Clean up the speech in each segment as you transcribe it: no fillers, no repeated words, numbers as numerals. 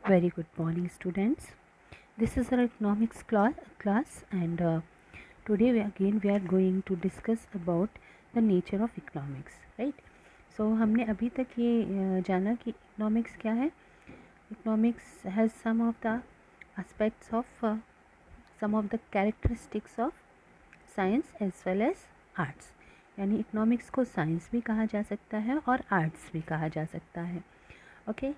Very good morning, students. This is our economics class and today we are going to discuss about the nature of economics, right? So हमने अभी तक ये जाना कि economics क्या है. Economics has some of the aspects of some of the characteristics of science as well as arts. यानी economics को साइंस भी कहा जा सकता है और आर्ट्स भी कहा जा सकता है. ओके,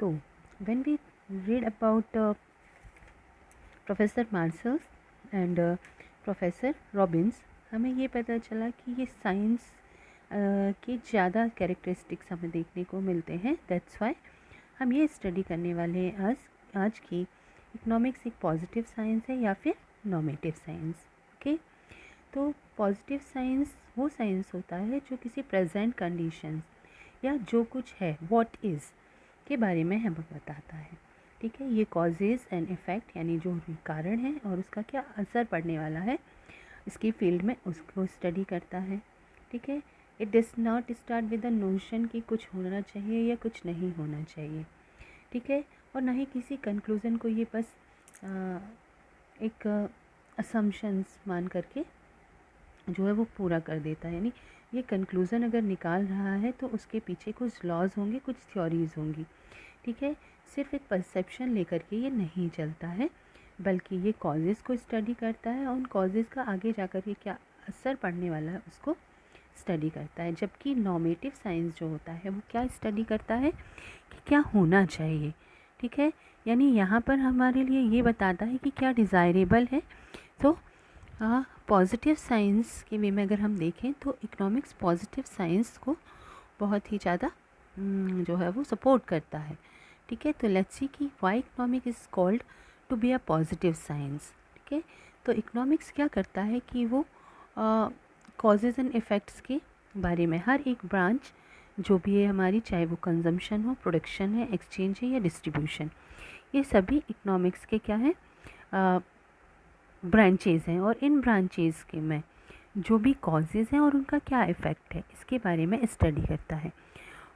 तो when we read about professor Marshall's and professor Robbins, हमें ये पता चला कि ये साइंस के ज़्यादा कैरेक्टरिस्टिक्स हमें देखने को मिलते हैं. दैट्स वाई हम ये स्टडी करने वाले हैं आज की इकोनॉमिक्स एक पॉजिटिव साइंस है या फिर नॉर्मेटिव साइंस. ओके, तो पॉजिटिव साइंस वो साइंस होता है जो किसी प्रेजेंट कंडीशंस या जो कुछ है व्हाट इज़ के बारे में हमें बताता है. ठीक है, ये कॉजेज़ एंड इफ़ेक्ट यानी जो कारण है और उसका क्या असर पड़ने वाला है इसकी फील्ड में उसको स्टडी करता है. ठीक है, it does not start with the notion कि कुछ होना चाहिए या कुछ नहीं होना चाहिए. ठीक है, और ना ही किसी कंक्लूज़न को ये बस एक असम्पशंस मान करके जो है वो पूरा कर देता है. यानी ये कंक्लूज़न अगर निकाल रहा है तो उसके पीछे कुछ लॉज होंगे, कुछ थ्योरीज़ होंगी. ठीक है, सिर्फ एक परसेप्शन लेकर के ये नहीं चलता है, बल्कि ये कॉजेज़ को स्टडी करता है और उन कॉजेज़ का आगे जाकर के क्या असर पड़ने वाला है उसको स्टडी करता है. जबकि नॉर्मेटिव साइंस जो होता है वो क्या स्टडी करता है कि क्या होना चाहिए. ठीक है, यानी यहाँ पर हमारे लिए ये बताता है कि क्या डिज़ायरेबल है. तो पॉजिटिव साइंस के वे में अगर हम देखें तो इकोनॉमिक्स पॉजिटिव साइंस को बहुत ही ज़्यादा जो है वो सपोर्ट करता है. ठीक है, तो लेट्स सी कि why economic is called to be a positive science. ठीक है, तो इकोनॉमिक्स क्या करता है कि वो कॉजेज़ एंड इफ़ेक्ट्स के बारे में हर एक ब्रांच जो भी है हमारी, चाहे वो कंजम्पशन हो, प्रोडक्शन है, एक्सचेंज है या डिस्ट्रीब्यूशन, ये सभी इकोनॉमिक्स के क्या है ब्रांचेज़ हैं. और इन ब्रांचेज़ के में जो भी कॉजेज़ हैं और उनका क्या इफ़ेक्ट है इसके बारे में स्टडी करता है.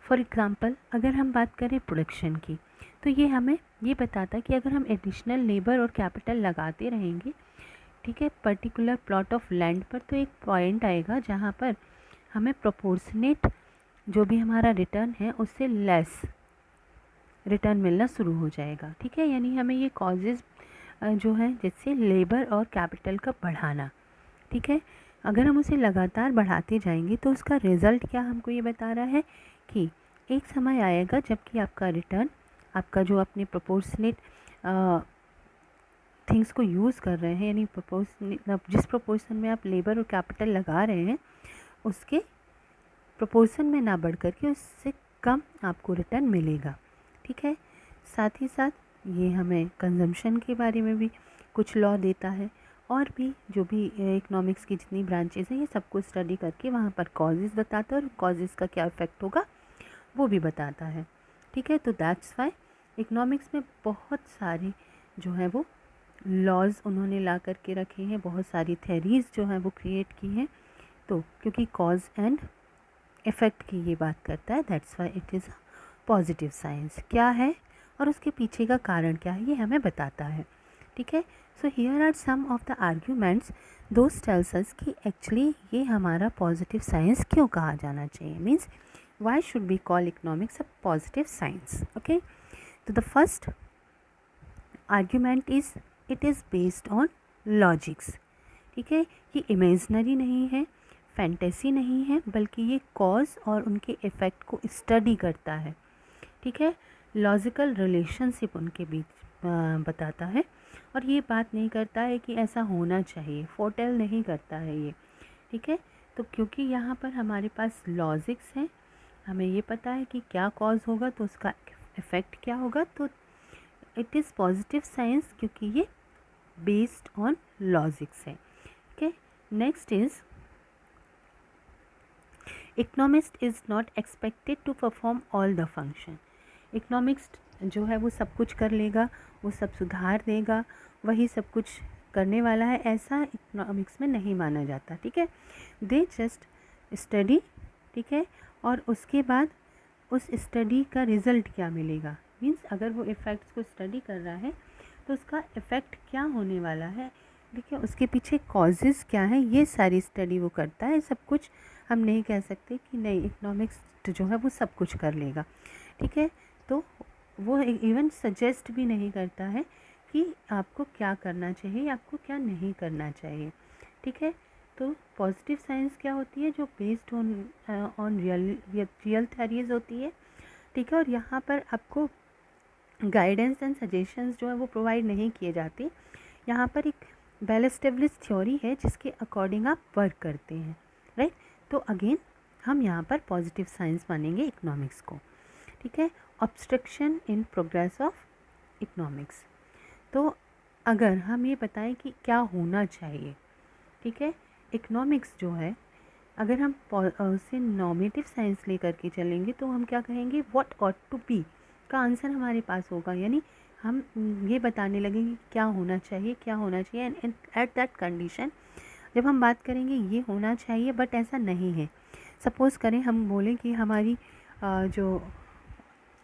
फॉर एग्ज़ाम्पल अगर हम बात करें प्रोडक्शन की, तो ये हमें ये बताता है कि अगर हम एडिशनल लेबर और कैपिटल लगाते रहेंगे, ठीक है, पर्टिकुलर प्लॉट ऑफ लैंड पर, तो एक पॉइंट आएगा जहाँ पर हमें प्रोपोर्शनेट जो भी हमारा रिटर्न है उससे लेस रिटर्न मिलना शुरू हो जाएगा. ठीक है, यानी हमें ये कॉजेज़ जो है जैसे लेबर और कैपिटल का बढ़ाना, ठीक है, अगर हम उसे लगातार बढ़ाते जाएंगे तो उसका रिज़ल्ट क्या हमको ये बता रहा है कि एक समय आएगा जबकि आपका रिटर्न, आपका जो अपने प्रोपोर्शनेट थिंग्स को यूज़ कर रहे हैं, यानी जिस प्रोपोर्शन में आप लेबर और कैपिटल लगा रहे हैं उसके प्रोपोर्शन में ना बढ़ कर के उससे कम आपको रिटर्न मिलेगा. ठीक है, साथ ही साथ ये हमें कंजम्पशन के बारे में भी कुछ लॉ देता है और भी जो भी इकोनॉमिक्स की जितनी ब्रांचेज़ हैं ये सबको स्टडी करके वहाँ पर कॉजेज़ बताता है और कॉजेज़ का क्या इफ़ेक्ट होगा वो भी बताता है. ठीक है, तो दैट्स वाई इकोनॉमिक्स में बहुत सारे जो है वो लॉज उन्होंने ला करके रखे हैं, बहुत सारी थेरीज़ जो हैं वो क्रिएट की हैं. तो क्योंकि कॉज एंड इफ़ेक्ट की ये बात करता है, that's why it is positive science. क्या है और उसके पीछे का कारण क्या है ये हमें बताता है. ठीक है, so here are some of the arguments those tells us कि एक्चुअली ये हमारा पॉजिटिव साइंस क्यों कहा जाना चाहिए, means why should be call economics a positive science. Okay, तो the first argument is it is based on logics. ठीक है, ये इमेजनरी नहीं है, फैंटेसी नहीं है, बल्कि ये कॉज और उनके इफ़ेक्ट को स्टडी करता है. ठीक है, लॉजिकल रिलेशनशिप उनके बीच बताता है और ये बात नहीं करता है कि ऐसा होना चाहिए, फोरटेल नहीं करता है ये. ठीक है, तो क्योंकि यहाँ पर हमारे पास लॉजिक्स हैं, हमें ये पता है कि क्या कॉज होगा तो उसका इफ़ेक्ट क्या होगा, तो इट इज़ पॉजिटिव साइंस क्योंकि ये बेस्ड ऑन लॉजिक्स है. Okay, next is economist is not expected to perform all the function. Economics जो है वो सब कुछ कर लेगा, वो सब सुधार देगा, वही सब कुछ करने वाला है, ऐसा इकोनॉमिक्स में नहीं माना जाता. ठीक है, दे जस्ट स्टडी. ठीक है, और उसके बाद उस स्टडी का रिज़ल्ट क्या मिलेगा मीन्स अगर वो इफ़ेक्ट्स को स्टडी कर रहा है तो उसका इफ़ेक्ट क्या होने वाला है, देखिए उसके पीछे कॉजेज़ क्या है, ये सारी स्टडी वो करता है। सब कुछ हम नहीं कह सकते कि नहीं इकोनॉमिक्स जो है वो सब कुछ कर लेगा, ठीक है। तो वो इवन सजेस्ट भी नहीं करता है कि आपको क्या करना चाहिए, आपको क्या नहीं करना चाहिए, ठीक है। तो पॉजिटिव साइंस क्या होती है, जो बेस्ड ऑन रियल थेरीज होती है, ठीक है। और यहाँ पर आपको गाइडेंस एंड सजेशंस जो है वो प्रोवाइड नहीं किए जाते। यहाँ पर एक वेल एस्टेब्लिश थ्योरी है जिसके अकॉर्डिंग आप वर्क करते हैं, राइट। तो अगेन हम यहाँ पर पॉजिटिव साइंस मानेंगे इकोनॉमिक्स को, ठीक है। Obstruction in progress of economics, तो अगर हम ये बताएं कि क्या होना चाहिए, ठीक है। इकोनॉमिक्स जो है अगर हम उसे नॉर्मेटिव साइंस लेकर के चलेंगे तो हम क्या कहेंगे, व्हाट ऑट टू बी का आंसर हमारे पास होगा, यानी हम ये बताने लगेंगे कि क्या होना चाहिए, क्या होना चाहिए। एंड एट दैट कंडीशन जब हम बात करेंगे ये होना चाहिए बट ऐसा नहीं है, सपोज़ करें हम बोलें कि हमारी जो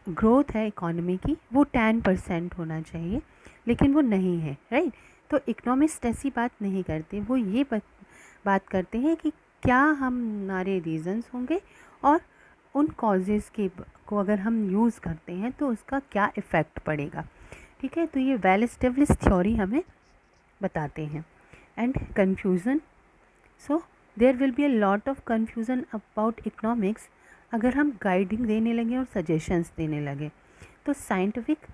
ग्रोथ है इकॉनमी की वो 10% होना चाहिए, लेकिन वो नहीं है, राइट। तो इकोनॉमिस्ट ऐसी बात नहीं करते, वो ये बात करते हैं कि क्या हमारे रीज़न्स होंगे और उन कॉजेज़ के को अगर हम यूज़ करते हैं तो उसका क्या इफ़ेक्ट पड़ेगा, ठीक है। तो ये वेल एस्टेब्लिश थ्योरी हमें बताते हैं। And confusion, so there will be a lot of confusion about economics अगर हम गाइडिंग देने लगे और सजेशंस देने लगे। तो साइंटिफिक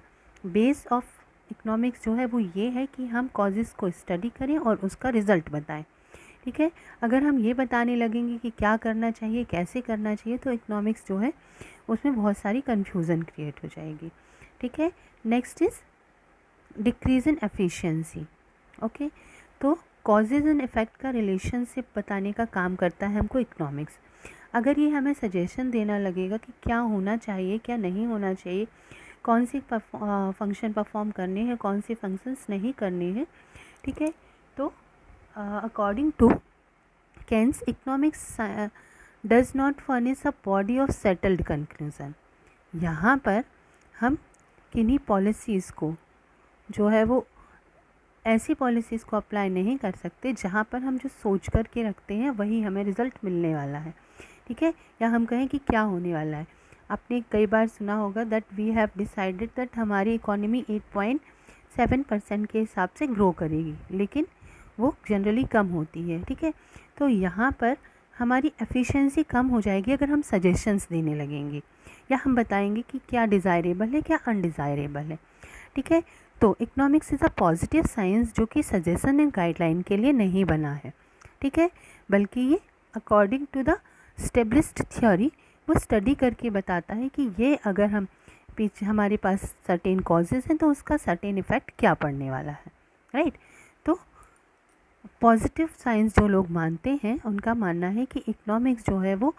बेस ऑफ इकोनॉमिक्स जो है वो ये है कि हम कॉजेज़ को स्टडी करें और उसका रिज़ल्ट बताएं, ठीक है। अगर हम ये बताने लगेंगे कि क्या करना चाहिए, कैसे करना चाहिए, तो इकोनॉमिक्स जो है उसमें बहुत सारी कन्फ्यूज़न क्रिएट हो जाएगी, ठीक है। Next is decrease in efficiency, okay. तो कॉजेज़ एंड इफ़ेक्ट का रिलेशनशिप बताने का काम करता है हमको इकोनॉमिक्स। अगर ये हमें सजेशन देना लगेगा कि क्या होना चाहिए, क्या नहीं होना चाहिए, कौन सी फंक्शन परफॉर्म करने हैं, कौन से फंक्शंस नहीं करने हैं, ठीक है। तो according to Keynes, economics does not furnish a body of settled conclusion। यहाँ पर हम किन्हीं पॉलिसीज़ को जो है वो ऐसी पॉलिसीज़ को अप्लाई नहीं कर सकते जहाँ पर हम जो सोच कर के रखते हैं वही हमें रिज़ल्ट मिलने वाला है, ठीक है। या हम कहें कि क्या होने वाला है, आपने कई बार सुना होगा that we have decided that हमारी इकोनॉमी 8.7% के हिसाब से ग्रो करेगी, लेकिन वो जनरली कम होती है, ठीक है। तो यहाँ पर हमारी एफिशिएंसी कम हो जाएगी अगर हम सजेशंस देने लगेंगे या हम बताएंगे कि क्या डिज़ायरेबल है, क्या अनडिज़ायरेबल है, ठीक है। तो economics is a positive science जो कि सजेशन एंड गाइडलाइन के लिए नहीं बना है, ठीक है, बल्कि ये according to the established theory वो स्टडी करके बताता है कि ये अगर हम पीछे हमारे पास सर्टेन कॉजेज़ हैं तो उसका सर्टेन इफ़ेक्ट क्या पड़ने वाला है, राइट। तो पॉजिटिव साइंस जो लोग मानते हैं उनका मानना है कि इकोनॉमिक्स जो है वो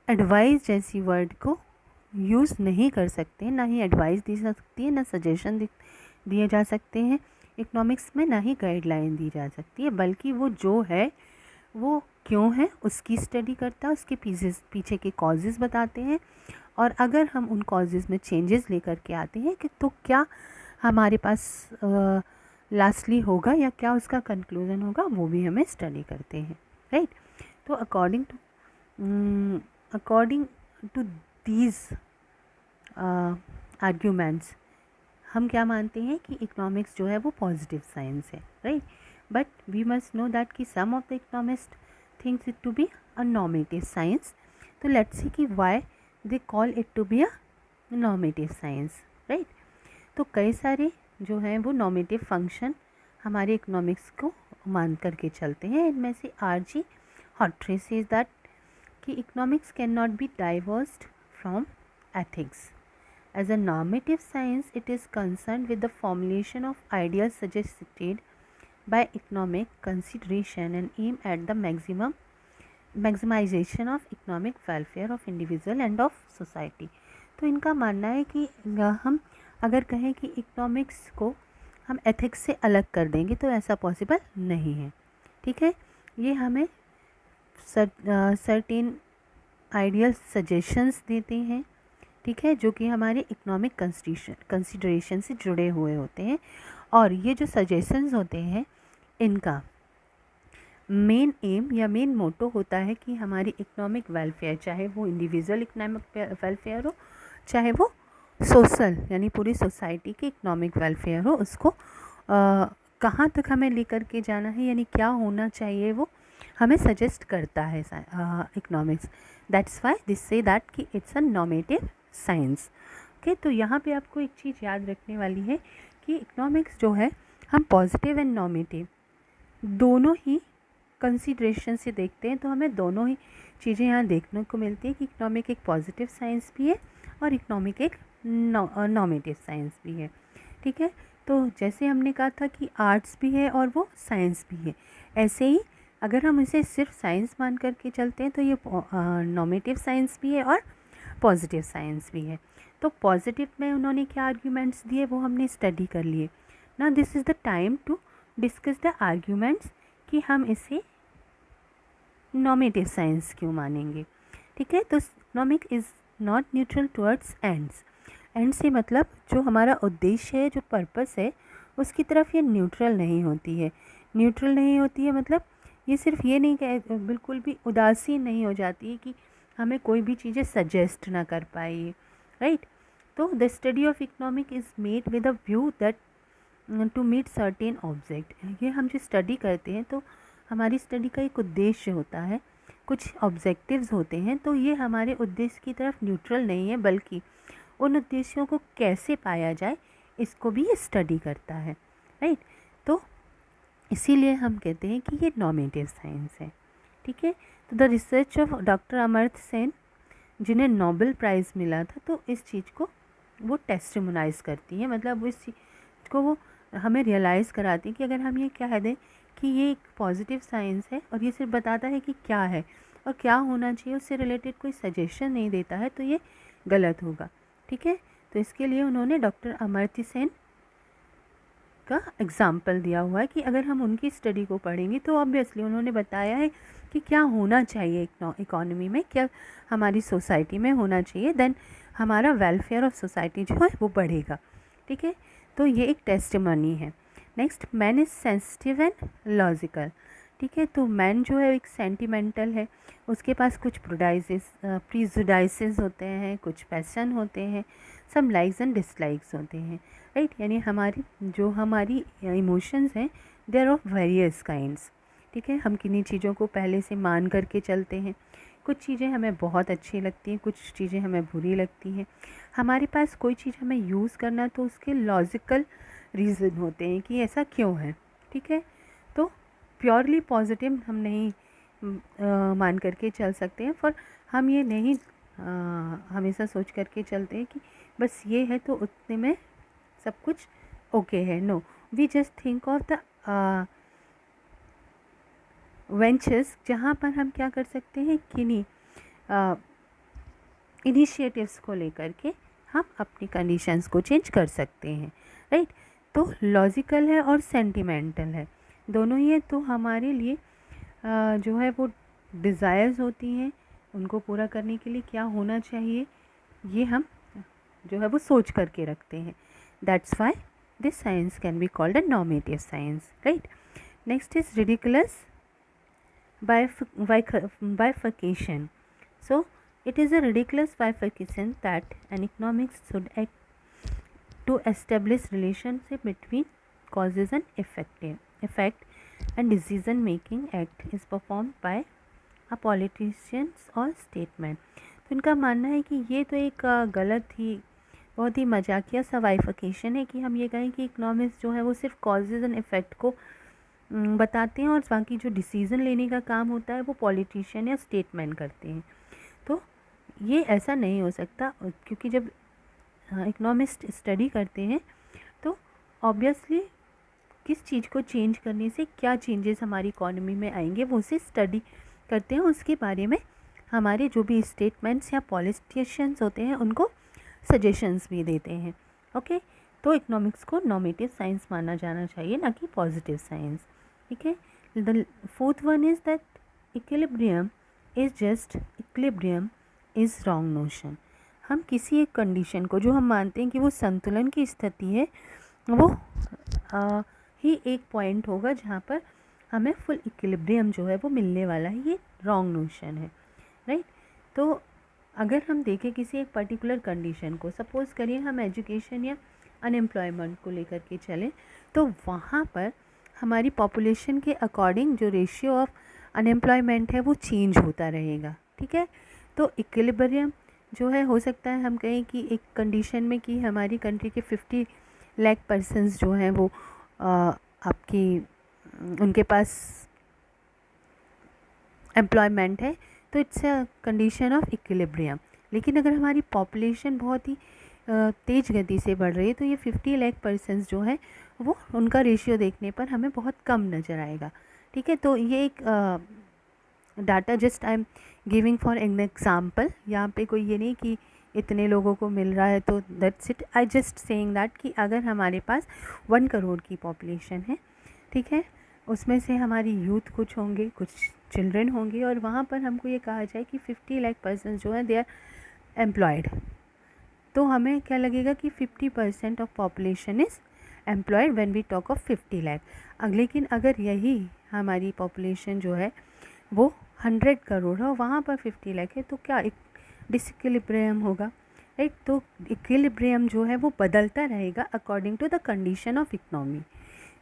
एडवाइस जैसी वर्ड को यूज़ नहीं कर सकते, ना ही एडवाइस दी जा सकती है, ना सजेशन दिए जा सकते हैं इकोनॉमिक्स में, ना ही गाइडलाइन दी जा सकती है, बल्कि वो जो है वो क्यों है उसकी स्टडी करता है, उसके पीछे के कॉजेज़ बताते हैं, और अगर हम उन कॉजेज़ में चेंजेस लेकर के आते हैं कि तो क्या हमारे पास लास्टली होगा या क्या उसका कंक्लूजन होगा, वो भी हमें स्टडी करते हैं, राइट। तो अकॉर्डिंग टू दीज आर्ग्यूमेंट्स हम क्या मानते हैं कि इकोनॉमिक्स जो है वो पॉजिटिव साइंस है, right. But we must know that कि some of the economist thinks it to be a normative science. तो लेट्स सी कि why they call it to be a normative science, right. तो कई सारे जो हैं वो नॉर्मेटिव फंक्शन हमारे इकोनॉमिक्स को मान करके चलते हैं। इनमें से RG Hartree says that कि economics can not be divorced from ethics. As a normative science, it is concerned with the formulation of ideas suggested by economic consideration and aim at the maximization of economic welfare of individual and of society। तो इनका मानना है कि हम अगर कहें कि economics को हम एथिक्स से अलग कर देंगे तो ऐसा पॉसिबल नहीं है, ठीक है। ये हमें सर्टेन आइडियल सजेशंस देते हैं ठीक है, जो कि हमारे इकोनॉमिक कंसिडरेशन से जुड़े हुए होते हैं। और ये जो सजेशंस होते हैं इनका मेन एम या मेन मोटो होता है कि हमारी इकोनॉमिक वेलफेयर, चाहे वो इंडिविजुअल इकोनॉमिक वेलफेयर हो, चाहे वो सोशल यानी पूरी सोसाइटी की इकोनॉमिक वेलफेयर हो, उसको कहाँ तक हमें लेकर के जाना है यानी क्या होना चाहिए वो हमें सजेस्ट करता है economics. That's why this say that कि it's a normative science. Okay, तो यहाँ पे आपको एक चीज़ याद रखने वाली है कि इकोनॉमिक्स जो है हम पॉजिटिव एंड नॉर्मेटिव दोनों ही कंसीडरेशन से देखते हैं, तो हमें दोनों ही चीज़ें यहाँ देखने को मिलती है कि इकोनॉमिक एक पॉजिटिव साइंस भी है और इकोनॉमिक एक नॉर्मेटिव साइंस भी है। ठीक है, तो जैसे हमने कहा था कि आर्ट्स भी है और वो साइंस भी है, ऐसे ही अगर हम इसे सिर्फ साइंस मान करके चलते हैं तो ये नॉर्मेटिव साइंस भी है और पॉजिटिव साइंस भी है। तो पॉजिटिव में उन्होंने क्या आर्ग्यूमेंट्स दिए वो हमने स्टडी कर लिए। ना this is the time to discuss the arguments कि हम इसे नॉर्मेटिव साइंस क्यों मानेंगे। ठीक है, तो economic is not neutral towards ends. And से मतलब जो हमारा उद्देश्य है, जो पर्पस है, उसकी तरफ ये न्यूट्रल नहीं होती है। न्यूट्रल नहीं होती है मतलब ये सिर्फ ये नहीं कह, बिल्कुल भी उदासीन नहीं हो जाती है कि हमें कोई भी चीज़ें सजेस्ट ना कर पाए, राइट। तो the study of economic is made with a view that to meet certain object. ये हम जो स्टडी करते हैं तो हमारी स्टडी का एक उद्देश्य होता है, कुछ ऑब्जेक्टिव्स होते हैं, तो ये हमारे उद्देश्य की तरफ न्यूट्रल नहीं है बल्कि उन उद्देश्यों को कैसे पाया जाए इसको भी ये स्टडी करता है, राइट। तो इसीलिए हम कहते हैं कि ये नॉर्मेटिव साइंस है। ठीक है, तो the research of doctor Amartya Sen जिन्हें नोबेल प्राइज़ मिला था, तो इस चीज़ को वो टेस्टिमोनाइज़ करती है, मतलब इस चीज़ को वो हमें रियलाइज़ कराती है कि अगर हम ये कह दें कि ये एक पॉजिटिव साइंस है और ये सिर्फ बताता है कि क्या है और क्या होना चाहिए, उससे रिलेटेड कोई सजेशन नहीं देता है, तो ये गलत होगा। ठीक है, तो इसके लिए उन्होंने डॉक्टर अमर्त्य सेन का एग्ज़ाम्पल दिया हुआ है कि अगर हम उनकी स्टडी को पढ़ेंगे तो ऑब्वियसली उन्होंने बताया है कि क्या होना चाहिए इकोनॉमी में, क्या हमारी सोसाइटी में होना चाहिए, देन हमारा वेलफेयर ऑफ सोसाइटी जो है वो बढ़ेगा। ठीक है, तो ये एक टेस्टिमनी है। Next, man is sensitive and logical. ठीक है, तो मैन जो है एक सेंटिमेंटल है, उसके पास कुछ प्रीजुडाइसेस होते हैं, कुछ पैशन होते हैं, सम लाइक्स एंड डिसलाइक्स होते हैं, राइट। यानी हमारी इमोशंस हैं they are of various kinds. ठीक है, हम किन्हीं चीज़ों को पहले से मान करके चलते हैं, कुछ चीज़ें हमें बहुत अच्छी लगती हैं, कुछ चीज़ें हमें बुरी लगती हैं। हमारे पास कोई चीज़ हमें यूज़ करना तो उसके लॉजिकल रीज़न होते हैं कि ऐसा क्यों है। ठीक है, तो प्योरली पॉजिटिव हम नहीं मान करके चल सकते हैं, पर हम ये नहीं हमेशा सोच करके चलते हैं कि बस ये है तो उतने में सब कुछ ओके है। No, we just think of the ventures जहाँ पर हम क्या कर सकते हैं, किन्हीं इनिशिएटिव्स को लेकर के हम अपनी कंडीशंस को चेंज कर सकते हैं, राइट। तो लॉजिकल है और सेंटिमेंटल है, दोनों ही है। तो हमारे लिए जो है वो डिज़ायर्स होती हैं, उनको पूरा करने के लिए क्या होना चाहिए ये हम जो है वो सोच करके रखते हैं। That's why this science can be called a normative science, right. Next is ridiculous bifurcation. So it is a ridiculous bifurcation that an economics should act to establish relationship between causes and effect and decision making act is performed by a politicians or statesman. तो इनका मानना है कि ये तो एक गलत ही बहुत ही मजाकिया सा बाइफिकेशन है कि हम ये कहें कि इकोनॉमिक्स जो है वो सिर्फ कॉजेज़ एंड इफ़ेक्ट को बताते हैं और बाकी जो डिसीज़न लेने का काम होता है वो पॉलिटिशियन या स्टेटमैन करते हैं। तो ये ऐसा नहीं हो सकता, क्योंकि जब इकोनॉमिस्ट स्टडी करते हैं तो ऑब्वियसली किस चीज़ को चेंज करने से क्या चेंजेस हमारी इकोनॉमी में आएंगे वो उसे स्टडी करते हैं, उसके बारे में हमारे जो भी स्टेटमेंट्स या पॉलिटिशियंस होते हैं उनको सजेशंस भी देते हैं। ओके, तो इकोनॉमिक्स को नॉर्मेटिव साइंस माना जाना चाहिए, ना कि पॉजिटिव साइंस। ठीक है, the fourth one is that equilibrium is wrong notion. हम किसी एक कंडीशन को जो हम मानते हैं कि वो संतुलन की स्थिति है, वो ही एक पॉइंट होगा जहाँ पर हमें फुल इक्विलिब्रियम जो है वो मिलने वाला है। ये रॉन्ग नोशन है, राइट। तो अगर हम देखें किसी एक पर्टिकुलर कंडीशन को, सपोज़ करिए हम एजुकेशन या अनएम्प्लॉयमेंट को लेकर के चलें, तो वहाँ पर हमारी पॉपुलेशन के अकॉर्डिंग जो रेशियो ऑफ अनएम्प्लॉयमेंट है वो चेंज होता रहेगा, ठीक है। तो इक्विलिब्रियम जो है, हो सकता है हम कहें कि एक कंडीशन में कि हमारी कंट्री के 50 लाख पर्सन्स जो हैं वो आपकी उनके पास एम्प्लॉयमेंट है, तो it's a condition of equilibrium. लेकिन अगर हमारी पॉपुलेशन बहुत ही तेज़ गति से बढ़ रही है, तो ये 50 लाख पर्सन्स जो हैं वो उनका रेशियो देखने पर हमें बहुत कम नज़र आएगा, ठीक है। तो ये एक data just I am giving for an example. यहाँ पे कोई ये नहीं कि इतने लोगों को मिल रहा है तो that's it. I just saying that कि अगर हमारे पास 1 करोड़ की पॉपुलेशन है, ठीक है, उसमें से हमारी यूथ कुछ होंगे, कुछ चिल्ड्रन होंगे, और वहाँ पर हमको ये कहा जाए कि 50 लाख पर्सन जो है दे आर एम्प्लॉयड, तो हमें क्या लगेगा कि 50% of population is employed when we talk of 50 lakh. लेकिन अगर यही हमारी पॉपुलेशन जो है वो 100 करोड़ है और वहाँ पर 50 लाख है, तो क्या एक डिसइक्विलिब्रियम होगा, राइट। तो इक्विलिब्रियम जो है वो बदलता रहेगा according to the condition of economy,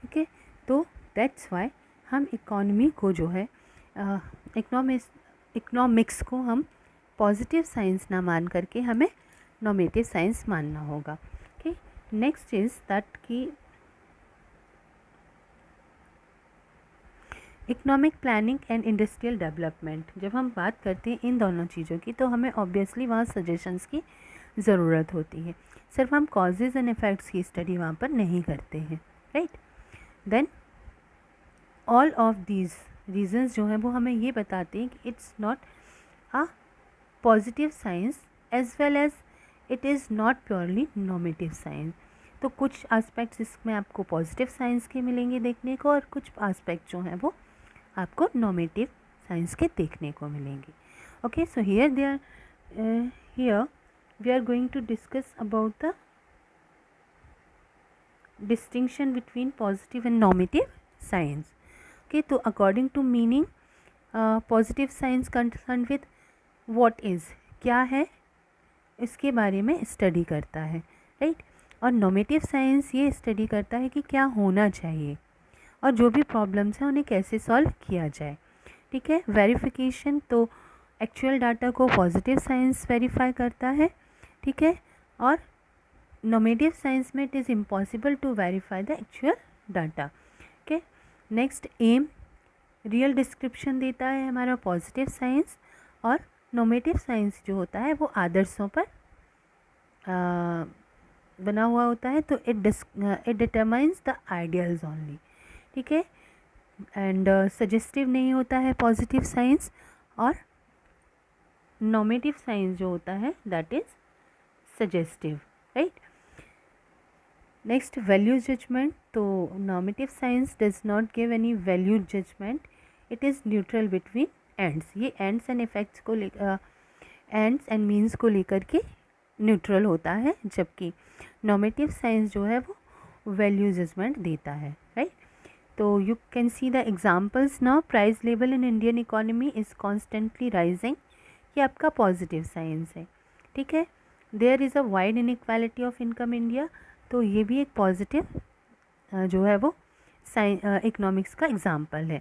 ठीक है। तो दैट्स वाई हम इकोनॉमी को जो है इकोनॉमिक्स को हम पॉजिटिव साइंस ना मान करके हमें नॉमेटिव साइंस मानना होगा, ओके। नेक्स्ट इज़ दैट कि economic planning and industrial development. जब हम बात करते हैं इन दोनों चीज़ों की, तो हमें ऑब्वियसली वहाँ सजेशंस की ज़रूरत होती है। सिर्फ हम कॉजेज़ एंड इफ़ेक्ट्स की स्टडी वहाँ पर नहीं करते हैं, right. Then all of these reasons जो हैं वो हमें ये बताते हैं कि it's not a positive science as well as it is not purely normative science. तो कुछ एस्पेक्ट्स इसमें आपको पॉजिटिव साइंस के मिलेंगे देखने को, और कुछ एस्पेक्ट जो हैं वो आपको नॉमेटिव साइंस के देखने को मिलेंगे, okay. So here we are going to discuss about the distinction between positive and normative science, okay. तो according to meaning positive science concern with what is, क्या है, इसके बारे में स्टडी करता है, राइट। और नॉमेटिव साइंस ये स्टडी करता है कि क्या होना चाहिए और जो भी प्रॉब्लम्स हैं उन्हें कैसे सॉल्व किया जाए, ठीक है। वेरिफिकेशन, तो एक्चुअल डाटा को पॉजिटिव साइंस वेरीफाई करता है, ठीक है। और नॉमेटिव साइंस में it is impossible to verify the actual data, okay. Next um, real description देता है हमारा पॉजिटिव साइंस, और नॉमेटिव साइंस जो होता है वो आदर्शों पर बना हुआ होता है, तो it determines the ideals only, ठीक है। एंड सजेस्टिव नहीं होता है पॉजिटिव साइंस, और नॉमेटिव साइंस जो होता है that is suggestive, right. Next value judgement, तो normative science does not give any value judgement, it is neutral between ends. ये एंड्स एंड इफेक्ट्स को लेकर, एंड्स एंड मीन्स को लेकर के न्यूट्रल होता है, जबकि नॉमेटिव साइंस जो है वो वैल्यू जजमेंट देता है, राइट। तो you can see the examples now. Price level in Indian economy is constantly rising, ये आपका पॉजिटिव साइंस है, ठीक है। There is a wide inequality of income India, तो ये भी एक पॉजिटिव जो है वो इकोनॉमिक्स का एग्जाम्पल है।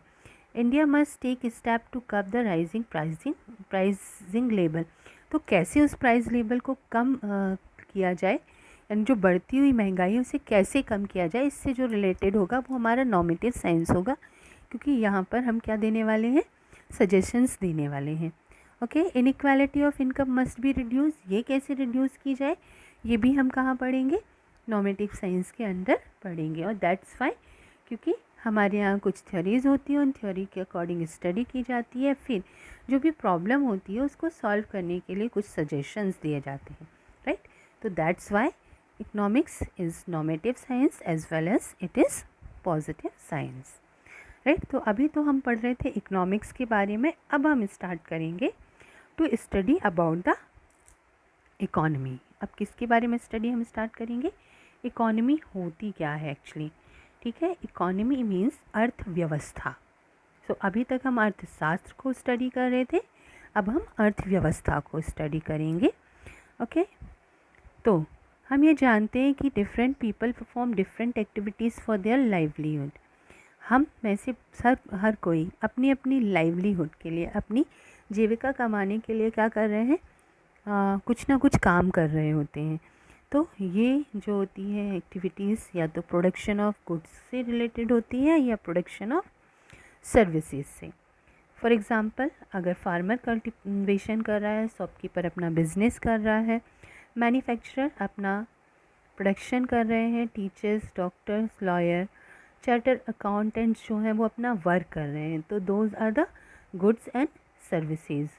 India must take step to curb the rising pricing level, तो कैसे उस प्राइस लेवल को कम किया जाए, यानी जो बढ़ती हुई महंगाई है उसे कैसे कम किया जाए, इससे जो रिलेटेड होगा वो हमारा नॉमेटिव साइंस होगा, क्योंकि यहाँ पर हम क्या देने वाले हैं, सजेशंस देने वाले हैं, okay. Inequality of income must be reduce, ये कैसे रिड्यूस की जाए ये भी हम कहाँ पढ़ेंगे, नॉमेटिव साइंस के अंदर पढ़ेंगे। और दैट्स वाई, क्योंकि हमारे यहाँ कुछ थ्योरीज होती हैं, उन थ्योरी के अकॉर्डिंग स्टडी की जाती है, फिर जो भी प्रॉब्लम होती है उसको सॉल्व करने के लिए कुछ सजेशंस दिए जाते हैं, राइट। तो that's why economics is normative science as well as it is positive science, right. तो अभी तो हम पढ़ रहे थे इकोनॉमिक्स के बारे में, अब हम स्टार्ट करेंगे to study about the economy. अब किसके बारे में स्टडी हम स्टार्ट करेंगे, इकॉनमी होती क्या है एक्चुअली। ठीक है, इकॉनमी मीन्स अर्थव्यवस्था। सो अभी तक हम अर्थशास्त्र को स्टडी कर रहे थे, अब हम अर्थव्यवस्था को स्टडी करेंगे। ओके, तो हम ये जानते हैं कि different people perform different activities for their livelihood. हम में से हर कोई अपनी अपनी लाइवलीहुड के लिए, अपनी जीविका कमाने के लिए क्या कर रहे हैं, कुछ ना कुछ काम कर रहे होते हैं। तो ये जो होती है एक्टिविटीज़ या तो प्रोडक्शन ऑफ गुड्स से रिलेटेड होती है या प्रोडक्शन ऑफ सर्विसेज से। फॉर एग्ज़ाम्पल, अगर फार्मर कल्टिवेशन कर रहा है, शॉपकीपर अपना बिजनेस कर रहा है, मैन्युफैक्चरर अपना प्रोडक्शन कर रहे हैं, teachers, doctors, lawyer, charter accountants जो हैं वो अपना वर्क कर रहे हैं। तो those are the goods and services,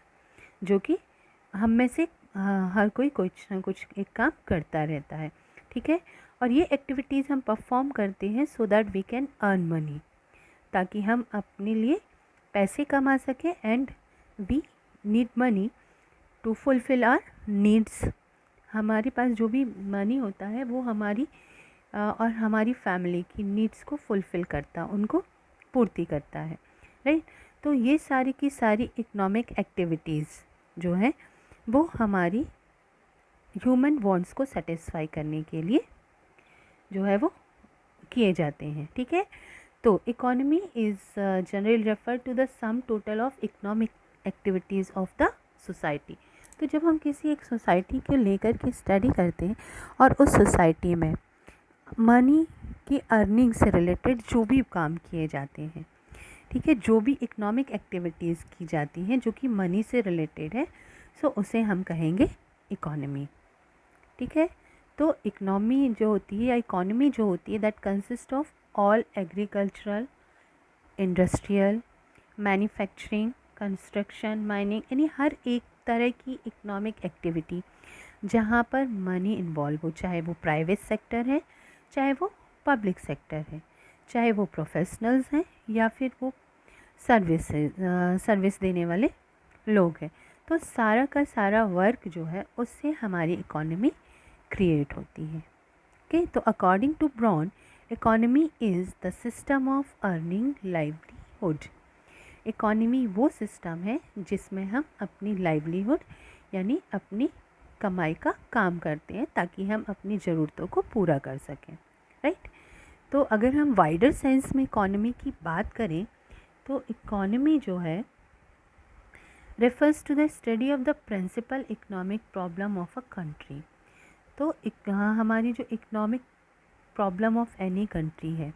जो कि हम में से हर कोई कुछ ना कुछ एक काम करता रहता है। ठीक है, और ये एक्टिविटीज़ हम परफॉर्म करते हैं so that we can earn money, ताकि हम अपने लिए पैसे कमा सकें, and we need money to fulfil our needs. हमारे पास जो भी मनी होता है वो हमारी और हमारी फैमिली की नीड्स को फुलफ़िल करता, उनको पूर्ति करता है, राइट। तो ये सारी की सारी इकोनॉमिक एक्टिविटीज़ जो है वो हमारी ह्यूमन वांट्स को सेटिस्फाई करने के लिए जो है वो किए जाते हैं। ठीक है, तो economy is generally refer to the sum total of economic activities of the society. तो जब हम किसी एक सोसाइटी को लेकर के स्टडी करते हैं और उस सोसाइटी में मनी की अर्निंग से रिलेटेड जो भी काम किए जाते हैं, ठीक है, जो भी इकोनॉमिक एक्टिविटीज़ की जाती हैं जो कि मनी से रिलेटेड है, सो उसे हम कहेंगे इकोनॉमी। ठीक है, तो इकोनॉमी जो होती है या इकोनॉमी जो होती है that consist of all agricultural, industrial, manufacturing, construction, mining, यानी हर एक तरह की इकोनॉमिक एक्टिविटी जहाँ पर मनी इन्वॉल्व हो, चाहे वो प्राइवेट सेक्टर है, चाहे वो पब्लिक सेक्टर है, चाहे वो प्रोफेशनल्स हैं या फिर वो सर्विस देने वाले लोग हैं। तो सारा का सारा वर्क जो है उससे हमारी इकोनॉमी क्रिएट होती है। ओके, तो according to Brown, economy is the system of earning livelihood. Economy वो सिस्टम है जिसमें हम अपनी लाइवलीहुड यानी अपनी कमाई का काम करते हैं ताकि हम अपनी ज़रूरतों को पूरा कर सकें, राइट। तो अगर हम वाइडर सेंस में इकोनॉमी की बात करें तो इकोनॉमी जो है refers to the study of the principal economic problem of a country. तो हमारी जो economic problem of any country है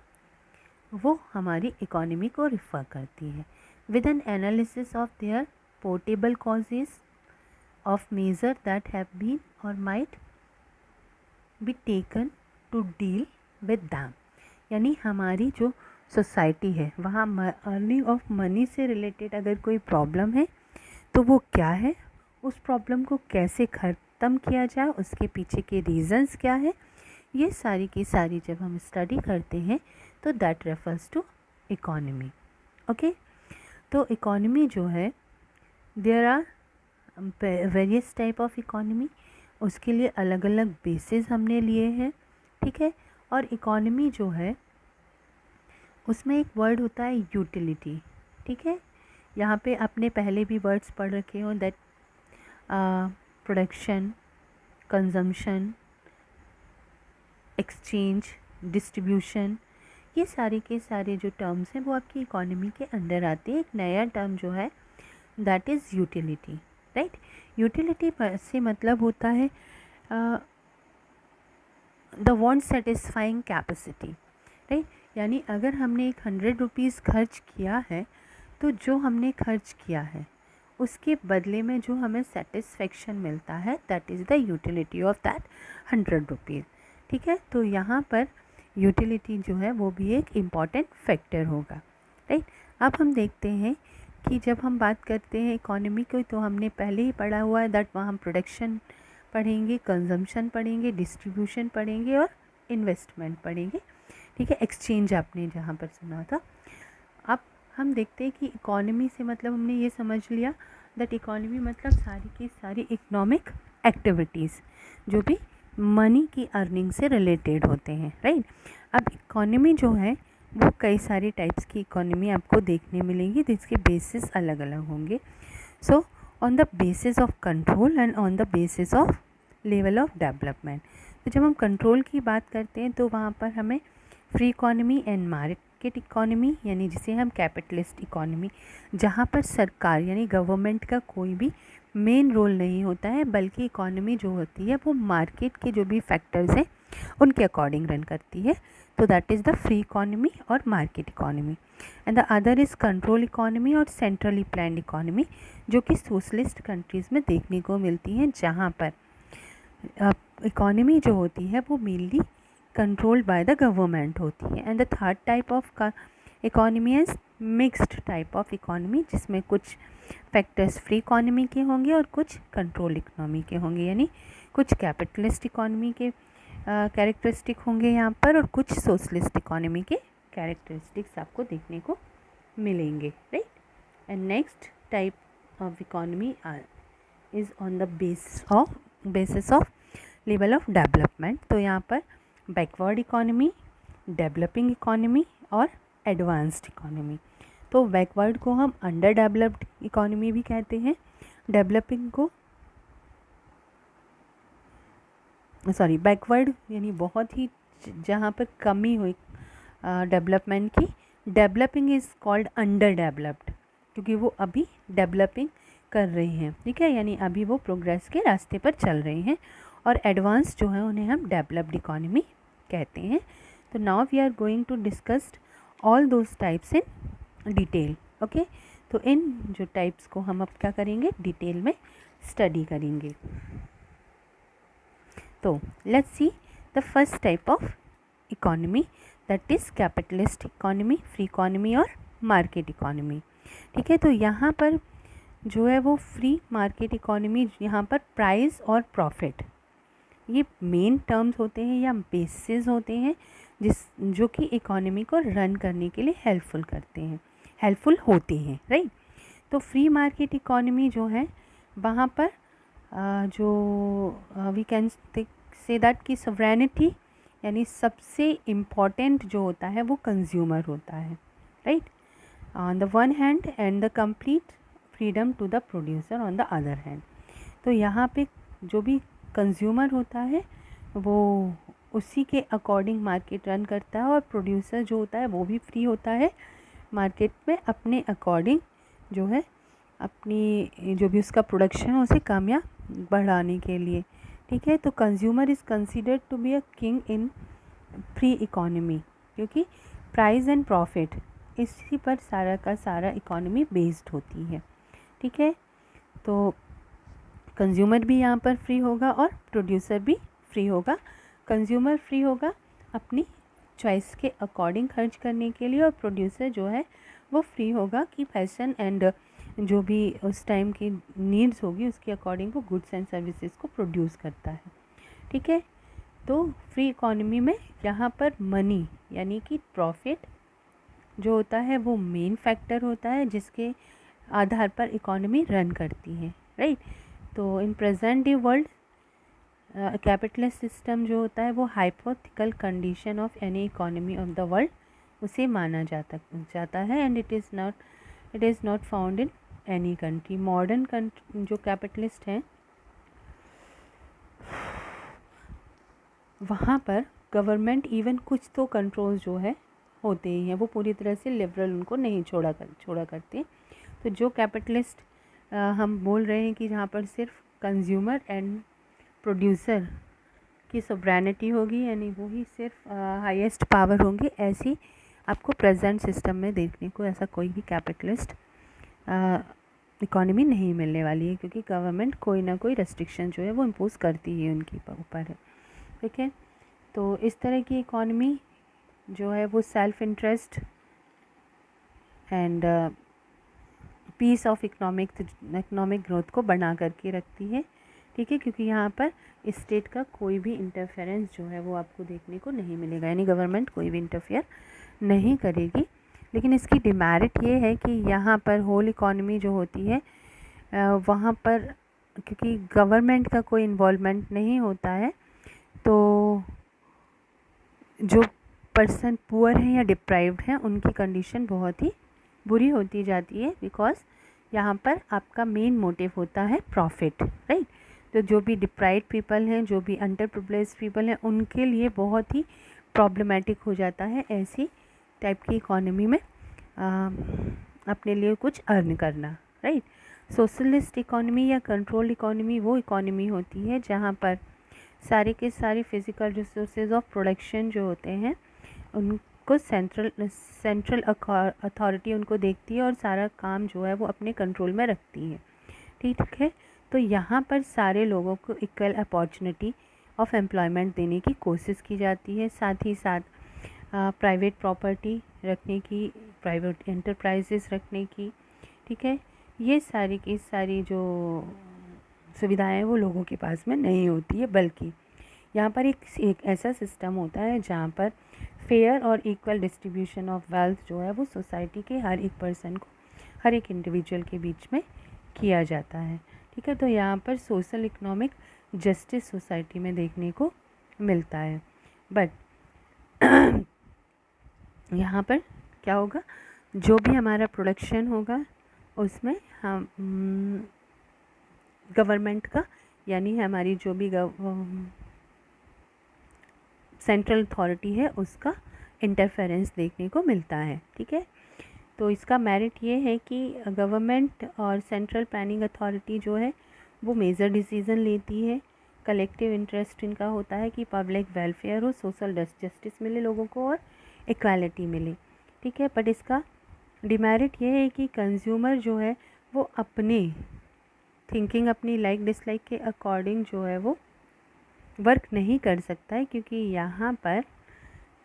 वो हमारी इकोनॉमी को रिफ़र करती है, with an analysis of their portable causes of measure that have been or might be taken to deal with them। यानी हमारी जो सोसाइटी है वहाँ अर्निंग ऑफ मनी से रिलेटेड अगर कोई प्रॉब्लम है तो वो क्या है, उस प्रॉब्लम को कैसे ख़त्म किया जाए, उसके पीछे के रीज़न्स क्या है, ये सारी की सारी जब हम स्टडी करते हैं तो that refers to economy. Okay, तो इकोनॉमी जो है there are various type of economy, उसके लिए अलग अलग बेसिस हमने लिए हैं। ठीक है, और इकोनॉमी जो है उसमें एक वर्ड होता है यूटिलिटी। ठीक है, यहाँ पे आपने पहले भी वर्ड्स पढ़ रखे हो that production, consumption, exchange, distribution, ये सारे के सारे जो टर्म्स हैं वो आपकी इकोनॉमी के अंडर आते हैं। एक नया टर्म जो है that is utility, right. Utility से मतलब होता है the want satisfying capacity, right. यानी अगर हमने एक 100 रुपीज़ खर्च किया है तो जो हमने खर्च किया है उसके बदले में जो हमें सेटिस्फेक्शन मिलता है that is the utility of that 100 rupees. ठीक है, तो यहाँ पर यूटिलिटी जो है वो भी एक इम्पॉर्टेंट फैक्टर होगा, राइट। अब हम देखते हैं कि जब हम बात करते हैं इकोनॉमी को तो हमने पहले ही पढ़ा हुआ है दैट वहाँ हम प्रोडक्शन पढ़ेंगे, कंजम्पशन पढ़ेंगे, डिस्ट्रीब्यूशन पढ़ेंगे और इन्वेस्टमेंट पढ़ेंगे। ठीक है, एक्सचेंज आपने जहाँ पर सुना था। अब हम देखते हैं कि इकोनॉमी से मतलब हमने ये समझ लिया दैट इकोनॉमी मतलब सारी की सारी इकोनॉमिक एक्टिविटीज़ जो भी मनी की अर्निंग से रिलेटेड होते हैं, राइट। अब इकोनॉमी जो है वो कई सारी टाइप्स की इकोनॉमी आपको देखने मिलेंगी जिसके बेसिस अलग अलग होंगे। So on the basis of control and on the basis of level of development. तो जब हम कंट्रोल की बात करते हैं तो वहाँ पर हमें free economy and market economy, यानी जिसे हम कैपिटलिस्ट इकोनॉमी, जहाँ पर सरकार यानी गवर्नमेंट का कोई भी मेन रोल नहीं होता है, बल्कि इकोनॉमी जो होती है वो मार्केट के जो भी फैक्टर्स हैं उनके अकॉर्डिंग रन करती है। तो that is the free economy और market economy. And the other is control economy और सेंट्रली प्लान्ड इकोनॉमी, जो कि सोशलिस्ट कंट्रीज़ में देखने को मिलती हैं, जहाँ पर इकोनॉमी जो होती है वो mainly controlled by the government होती है। And the third type of economy is mixed type of economy, जिसमें कुछ फैक्टर्स फ्री इकोनॉमी के होंगे और कुछ कंट्रोल इकोनॉमी के होंगे, यानी कुछ कैपिटलिस्ट इकोनॉमी के कैरेक्टरिस्टिक होंगे यहाँ पर और कुछ सोशलिस्ट इकोनॉमी के कैरेक्टरिस्टिक्स आपको देखने को मिलेंगे, right. And next type of economy is on the basis of level of development. तो यहाँ पर बैकवर्ड इकोनॉमी, डेवलपिंग इकोनॉमी और एडवांस्ड इकोनॉमी। तो बैकवर्ड को हम अंडर डेवलप्ड इकोनॉमी भी कहते हैं, डेवलपिंग को बैकवर्ड यानी बहुत ही जहाँ पर कमी हुई डेवलपमेंट की, developing is called under developed, क्योंकि वो अभी डेवलपिंग कर रहे हैं, ठीक है, यानी अभी वो प्रोग्रेस के रास्ते पर चल रहे हैं। और एडवांस जो है उन्हें हम डेवलप्ड इकोनॉमी कहते हैं। तो now we are going to discuss all those types in detail, okay. तो इन जो टाइप्स को हम अब क्या करेंगे, डिटेल में स्टडी करेंगे। तो let's see the first type of economy, that is capitalist economy, free economy और मार्केट इकोनॉमी, ठीक है। तो यहाँ पर जो है वो फ्री मार्केट इकोनॉमी, यहाँ पर प्राइस और प्रॉफिट ये मेन टर्म्स होते हैं या बेसिस होते हैं जो कि इकोनॉमी को रन करने के लिए हेल्पफुल होते हैं, राइट। तो फ्री मार्केट इकोनॉमी जो है वहाँ पर जो वी कैन से दैट की सॉवरेनिटी यानी सबसे इम्पॉर्टेंट जो होता है वो कंज्यूमर होता है, right, on the one hand, and the complete freedom to the producer on the other hand. तो यहाँ पे जो भी कंज्यूमर होता है वो उसी के अकॉर्डिंग मार्केट रन करता है, और प्रोड्यूसर जो होता है वो भी फ्री होता है मार्केट में अपने अकॉर्डिंग जो है अपनी जो भी उसका प्रोडक्शन है उसे कामयाब बढ़ाने के लिए, ठीक है। तो consumer is considered to be a king in free economy, क्योंकि प्राइस एंड प्रॉफिट इसी पर सारा का सारा इकोनॉमी बेस्ड होती है, ठीक है। तो कंज्यूमर भी यहाँ पर फ्री होगा और प्रोड्यूसर भी फ्री होगा। कंज्यूमर फ्री होगा अपनी चॉइस के अकॉर्डिंग खर्च करने के लिए, और प्रोड्यूसर जो है वो फ्री होगा कि फैशन एंड जो भी उस टाइम की नीड्स होगी उसके अकॉर्डिंग वो गुड्स एंड सर्विसेज को प्रोड्यूस करता है, ठीक है। तो फ्री इकोनॉमी में यहाँ पर मनी यानी कि प्रॉफिट जो होता है वो मेन फैक्टर होता है जिसके आधार पर इकोनॉमी रन करती है, राइट। तो in present day world capitalist system जो होता है वो hypothetical condition of any economy of the world उसे माना जाता है, and it is not found in any country. Modern country जो कैपिटलिस्ट हैं वहाँ पर गवर्नमेंट इवन कुछ तो कंट्रोल जो है होते ही हैं, वो पूरी तरह से लिबरल उनको नहीं छोड़ा करते। तो जो कैपिटलिस्ट हम बोल रहे हैं कि जहाँ पर सिर्फ कंज्यूमर एंड प्रोड्यूसर की सॉवरेनिटी होगी, यानी वही सिर्फ हाईएस्ट पावर होंगी, ऐसी आपको प्रेजेंट सिस्टम में देखने को ऐसा कोई भी कैपिटलिस्ट इकोनॉमी नहीं मिलने वाली है, क्योंकि गवर्नमेंट कोई ना कोई रेस्ट्रिक्शन जो है वो इम्पोज करती ही उनके ऊपर है, ठीक है। तो इस तरह की इकोनॉमी जो है वो self interest and peace of economic growth को बना करके रखती है, ठीक है, क्योंकि यहाँ पर स्टेट का कोई भी इंटरफेरेंस जो है वो आपको देखने को नहीं मिलेगा, यानी गवर्नमेंट कोई भी इंटरफेयर नहीं करेगी। लेकिन इसकी डिमेरिट ये है कि यहाँ पर होल इकोनॉमी जो होती है वहाँ पर क्योंकि गवर्नमेंट का कोई इन्वॉल्वमेंट नहीं होता है, तो जो पर्सन पुअर हैं या डिप्राइव्ड हैं उनकी कंडीशन बहुत ही बुरी होती जाती है, बिकॉज यहाँ पर आपका मेन मोटिव होता है प्रॉफिट, राइट। तो जो भी डिप्राइव्ड पीपल हैं, जो भी अंडर प्रिविलेज्ड पीपल हैं, उनके लिए बहुत ही प्रॉब्लमेटिक हो जाता है ऐसी टाइप की इकोनॉमी में अपने लिए कुछ अर्न करना, राइट। सोशलिस्ट इकोनॉमी या कंट्रोल्ड इकोनॉमी वो इकोनॉमी होती है जहाँ पर सारे के सारे फिज़िकल रिसोर्सेज ऑफ प्रोडक्शन जो होते हैं उनको सेंट्रल अथॉरिटी उनको देखती है और सारा काम जो है वो अपने कंट्रोल में रखती है, ठीक है। तो यहाँ पर सारे लोगों को इक्वल अपॉर्चुनिटी ऑफ एम्प्लॉयमेंट देने की कोशिश की जाती है, साथ ही साथ प्राइवेट प्रॉपर्टी रखने की, प्राइवेट एंटरप्राइजेस रखने की, ठीक है। ये सारी की सारी जो सुविधाएं वो लोगों के पास में नहीं होती है, बल्कि यहाँ पर एक ऐसा सिस्टम होता है जहाँ पर फेयर और इक्वल डिस्ट्रीब्यूशन ऑफ वेल्थ जो है वो सोसाइटी के हर एक पर्सन को, हर एक इंडिविजुअल के बीच में किया जाता है, ठीक है। तो यहाँ पर सोशल इकोनॉमिक जस्टिस सोसाइटी में देखने को मिलता है। बट यहाँ पर क्या होगा, जो भी हमारा प्रोडक्शन होगा उसमें हम गवर्नमेंट का, यानी हमारी जो भी सेंट्रल अथॉरिटी है उसका इंटरफेरेंस देखने को मिलता है, ठीक है। तो इसका मेरिट ये है कि गवर्नमेंट और सेंट्रल प्लानिंग अथॉरिटी जो है वो मेजर डिसीज़न लेती है, कलेक्टिव इंटरेस्ट इनका होता है कि पब्लिक वेलफेयर हो, सोशल जस्टिस मिले लोगों को और इक्वालिटी मिले, ठीक है। बट इसका डिमेरिट ये है कि कंज्यूमर जो है वो अपने थिंकिंग, अपनी लाइक डिसलाइक के अकॉर्डिंग जो है वो वर्क नहीं कर सकता है, क्योंकि यहाँ पर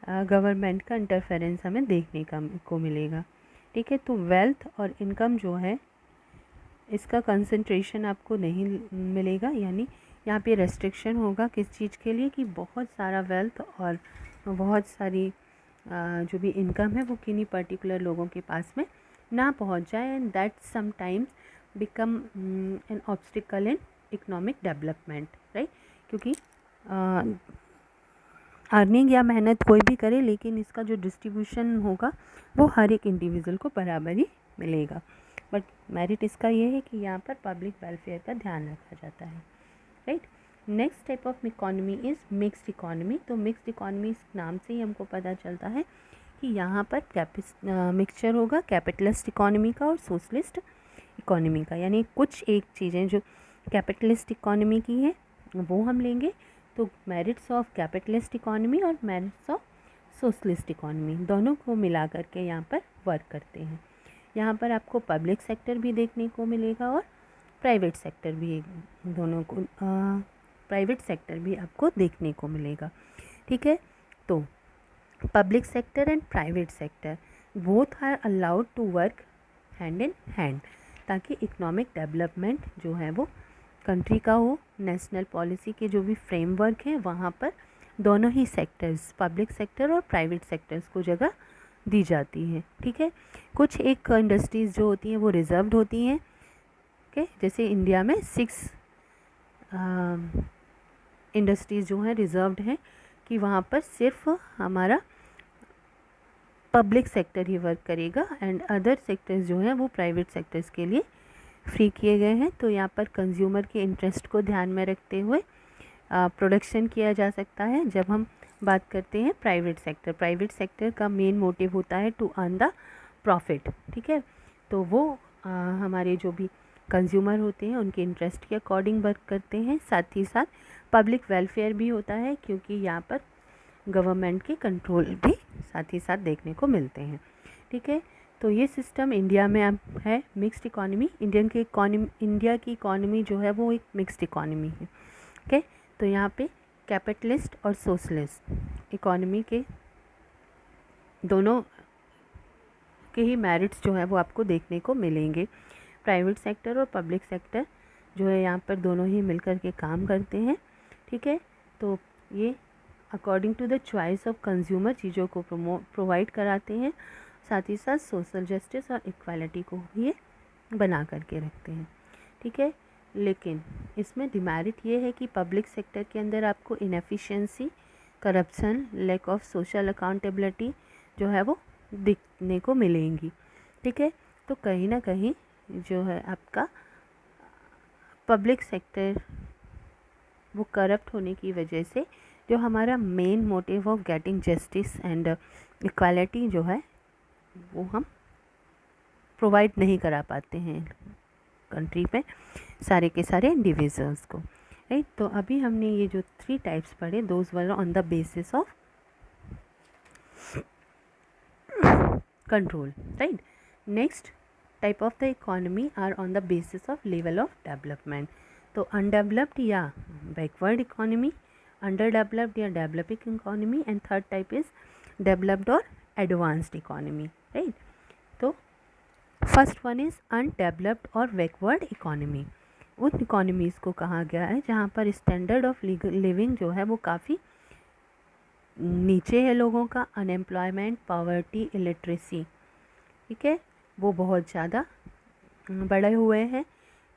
गवर्नमेंट का इंटरफेरेंस हमें देखने को मिलेगा, ठीक है। तो वेल्थ और इनकम जो है इसका कंसंट्रेशन आपको नहीं मिलेगा, यानी यहाँ पे रेस्ट्रिक्शन होगा किस चीज़ के लिए कि बहुत सारा वेल्थ और बहुत सारी जो भी इनकम है वो किन्हीं पर्टिकुलर लोगों के पास में ना पहुँच जाए, and that sometimes become an obstacle in economic development, right. क्योंकि अर्निंग या मेहनत कोई भी करे, लेकिन इसका जो डिस्ट्रीब्यूशन होगा वो हर एक इंडिविजुअल को बराबर ही मिलेगा। बट मेरिट इसका ये है कि यहाँ पर पब्लिक वेलफेयर का ध्यान रखा जाता है, right. Next type of economy is mixed economy. तो मिक्स्ड इकोनॉमी इस नाम से ही हमको पता चलता है कि यहाँ पर मिक्सचर होगा कैपिटलिस्ट इकोनॉमी का और सोशलिस्ट इकोनॉमी का, यानी कुछ एक चीज़ें जो कैपिटलिस्ट इकोनॉमी की हैं वो हम लेंगे, तो मेरिट्स ऑफ कैपिटलिस्ट इकोनॉमी और मेरिट्स ऑफ सोशलिस्ट इकोनॉमी दोनों को मिला करके यहाँ पर वर्क करते हैं। यहाँ पर आपको पब्लिक सेक्टर भी देखने को मिलेगा और प्राइवेट सेक्टर भी, दोनों को प्राइवेट सेक्टर भी आपको देखने को मिलेगा, ठीक है। तो public sector and private sector both are allowed to work hand in hand, ताकि इकोनॉमिक डेवलपमेंट जो है वो कंट्री का हो, नेशनल पॉलिसी के जो भी फ्रेमवर्क हैं वहाँ पर दोनों ही सेक्टर्स, पब्लिक सेक्टर और प्राइवेट सेक्टर्स को जगह दी जाती है, ठीक है। कुछ एक इंडस्ट्रीज़ जो होती हैं वो रिजर्व्ड होती हैं, ओके। जैसे इंडिया में 6 इंडस्ट्रीज़ जो हैं रिजर्व्ड हैं कि वहाँ पर सिर्फ हमारा पब्लिक सेक्टर ही वर्क करेगा, एंड अदर सेक्टर्स जो हैं वो प्राइवेट सेक्टर्स के लिए फ्री किए गए हैं। तो यहाँ पर कंज्यूमर के इंटरेस्ट को ध्यान में रखते हुए प्रोडक्शन किया जा सकता है। जब हम बात करते हैं प्राइवेट सेक्टर का मेन मोटिव होता है टू अर्न द प्रॉफिट, ठीक है। तो वो हमारे जो भी कंज्यूमर होते हैं उनके इंटरेस्ट के अकॉर्डिंग वर्क करते हैं, साथ ही साथ पब्लिक वेलफेयर भी होता है, क्योंकि यहाँ पर गवर्नमेंट के कंट्रोल भी साथ ही साथ देखने को मिलते हैं, ठीक है। तो ये सिस्टम इंडिया में अब है मिक्स्ड इकोनॉमी। इंडिया की इकोनॉमी जो है वो एक मिक्स्ड इकोनॉमी है, ओके। तो यहाँ पे कैपिटलिस्ट और सोशलिस्ट इकोनॉमी के दोनों के ही मेरिट्स जो है वो आपको देखने को मिलेंगे। प्राइवेट सेक्टर और पब्लिक सेक्टर जो है यहाँ पर दोनों ही मिलकर के काम करते हैं, ठीक है। तो ये according to the choice of consumer चीज़ों को प्रोवाइड कराते हैं, साथ ही साथ सोशल जस्टिस और इक्वालिटी को ये बना करके रखते हैं, ठीक है। लेकिन इसमें डिमेरिट ये है कि पब्लिक सेक्टर के अंदर आपको inefficiency, corruption, lack of social accountability जो है वो दिखने को मिलेंगी। ठीक है, तो कहीं ना कहीं जो है आपका पब्लिक सेक्टर वो करप्ट होने की वजह से जो हमारा main motive of getting justice and equality जो है वो हम प्रोवाइड नहीं करा पाते हैं कंट्री में सारे के सारे इंडिविजुअल्स को, राइट। तो अभी हमने ये जो 3 टाइप्स पढ़े, those were on the basis of control, right. Next type of the economy are on the basis of level of development. तो अनडेवलप्ड या बैकवर्ड इकोनॉमी, अंडर डेवलप्ड या developing economy, and third type is developed और advanced economy, right. तो first one is undeveloped और backward economy. उन economies को कहा गया है जहाँ पर स्टैंडर्ड ऑफ लिविंग जो है वो काफ़ी नीचे है लोगों का, अनएम्प्लॉयमेंट, पॉवर्टी, इलिटरेसी, ठीक है, वो बहुत ज़्यादा बढ़े हुए हैं।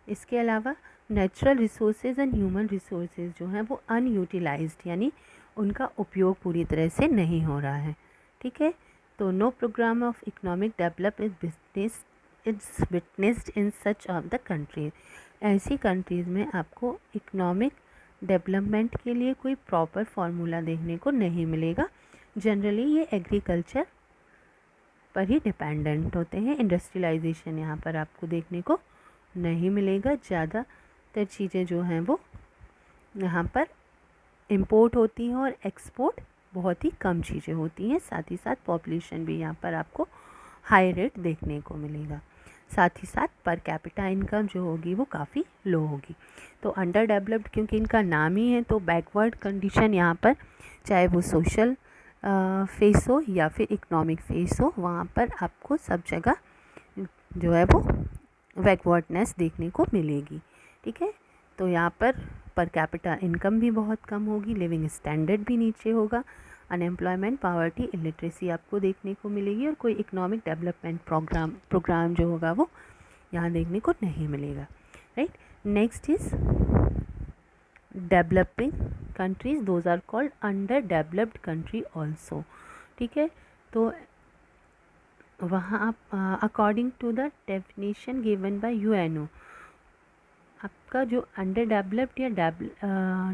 इसके अलावा natural resources and human resources जो हैं वो अनयूटिलाइज्ड, यानी उनका उपयोग पूरी तरह से नहीं हो रहा है, ठीक है। तो no program of economic develop its witnessed in such of the countries. ऐसी कंट्रीज़ में आपको इकोनॉमिक डेवलपमेंट के लिए कोई प्रॉपर फार्मूला देखने को नहीं मिलेगा। जनरली ये एग्रीकल्चर पर ही डिपेंडेंट होते हैं। इंडस्ट्रियलाइजेशन यहाँ पर आपको देखने को नहीं मिलेगा। ज़्यादातर चीज़ें जो हैं वो यहाँ पर इंपोर्ट होती हैं और एक्सपोर्ट बहुत ही कम चीज़ें होती हैं। साथ ही साथ पॉपुलेशन भी यहाँ पर आपको हाई रेट देखने को मिलेगा। साथ ही साथ पर कैपिटा इनकम जो होगी वो काफ़ी लो होगी। तो अंडर डेवलप्ड क्योंकि इनका नाम ही है, तो बैकवर्ड कंडीशन यहाँ पर चाहे वो सोशल फेस हो या फिर इकोनॉमिक फेस हो, वहाँ पर आपको सब जगह जो है वो बैकवर्डनेस देखने को मिलेगी, ठीक है। तो यहाँ पर कैपिटा इनकम भी बहुत कम होगी, लिविंग स्टैंडर्ड भी नीचे होगा, अनएम्प्लॉयमेंट, पॉवर्टी, इलिटरेसी आपको देखने को मिलेगी, और कोई इकोनॉमिक डेवलपमेंट प्रोग्राम जो होगा वो यहाँ देखने को नहीं मिलेगा, right. Next is developing countries, those are called under developed country also, ठीक है। तो वहाँ आप according to the definition given by UNO, आपका जो अंडर डेवलप्ड या